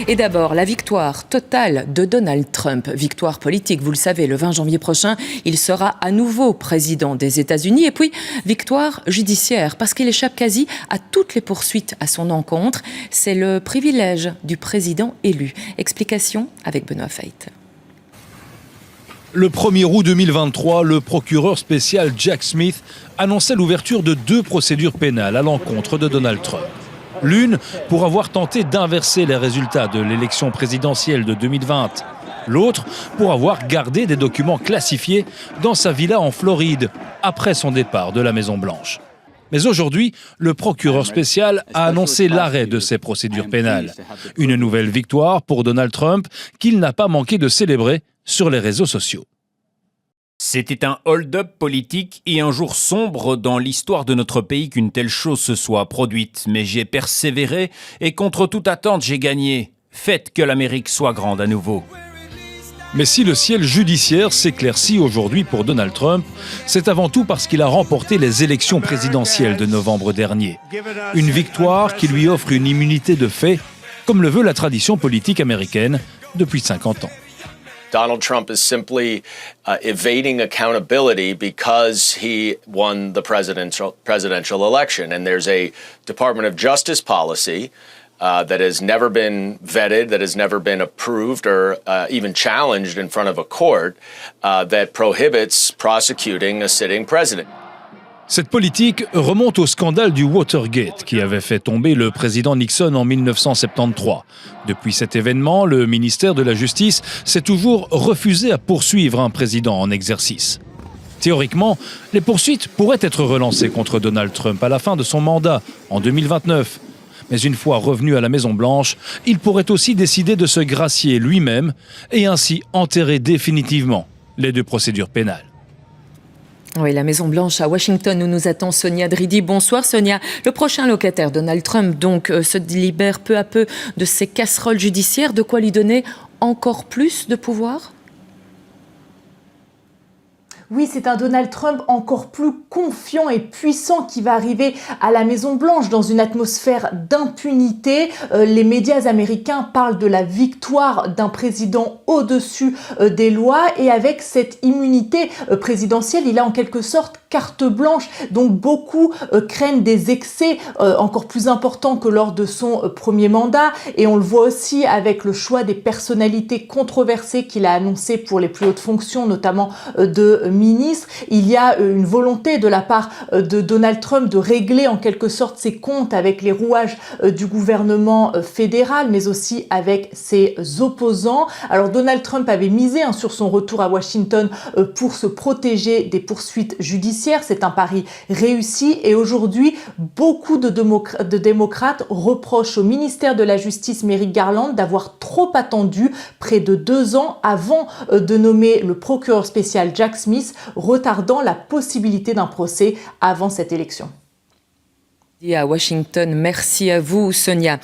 Et d'abord, la victoire totale de Donald Trump. Victoire politique, vous le savez, le 20 janvier prochain, il sera à nouveau président des États-Unis. Et puis, victoire judiciaire, parce qu'il échappe quasi à toutes les poursuites à son encontre. C'est le privilège du président élu. Explication avec Benoît Feith. Le 1er août 2023, le procureur spécial Jack Smith annonçait l'ouverture de 2 procédures pénales à l'encontre de Donald Trump. L'une pour avoir tenté d'inverser les résultats de l'élection présidentielle de 2020. L'autre pour avoir gardé des documents classifiés dans sa villa en Floride après son départ de la Maison-Blanche. Mais aujourd'hui, le procureur spécial a annoncé l'arrêt de ces procédures pénales. Une nouvelle victoire pour Donald Trump qu'il n'a pas manqué de célébrer sur les réseaux sociaux. C'était un hold-up politique et un jour sombre dans l'histoire de notre pays qu'une telle chose se soit produite. Mais j'ai persévéré et contre toute attente, j'ai gagné. Faites que l'Amérique soit grande à nouveau. Mais si le ciel judiciaire s'éclaircit aujourd'hui pour Donald Trump, c'est avant tout parce qu'il a remporté les élections présidentielles de novembre dernier. Une victoire qui lui offre une immunité de fait, comme le veut la tradition politique américaine depuis 50 ans. Donald Trump is simply evading accountability because he won the presidential election. And there's a Department of Justice policy that has never been vetted, that has never been approved or even challenged in front of a court that prohibits prosecuting a sitting president. Cette politique remonte au scandale du Watergate qui avait fait tomber le président Nixon en 1973. Depuis cet événement, le ministère de la Justice s'est toujours refusé à poursuivre un président en exercice. Théoriquement, les poursuites pourraient être relancées contre Donald Trump à la fin de son mandat, en 2029. Mais une fois revenu à la Maison-Blanche, il pourrait aussi décider de se gracier lui-même et ainsi enterrer définitivement les 2 procédures pénales. Oui, la Maison-Blanche à Washington où nous attend Sonia Dridi. Bonsoir Sonia. Le prochain locataire, Donald Trump, donc, se libère peu à peu de ses casseroles judiciaires. De quoi lui donner encore plus de pouvoir ? Oui, c'est un Donald Trump encore plus confiant et puissant qui va arriver à la Maison-Blanche dans une atmosphère d'impunité. Les médias américains parlent de la victoire d'un président au-dessus des lois et avec cette immunité présidentielle, il a en quelque sorte carte blanche. Donc beaucoup craignent des excès encore plus importants que lors de son premier mandat et on le voit aussi avec le choix des personnalités controversées qu'il a annoncées pour les plus hautes fonctions, notamment de ministre. Il y a une volonté de la part de Donald Trump de régler en quelque sorte ses comptes avec les rouages du gouvernement fédéral, mais aussi avec ses opposants. Alors Donald Trump avait misé sur son retour à Washington pour se protéger des poursuites judiciaires. C'est un pari réussi et aujourd'hui, beaucoup de démocrates reprochent au ministère de la Justice Merrick Garland d'avoir trop attendu près de 2 ans avant de nommer le procureur spécial Jack Smith, retardant la possibilité d'un procès avant cette élection. Et à Washington, merci à vous Sonia.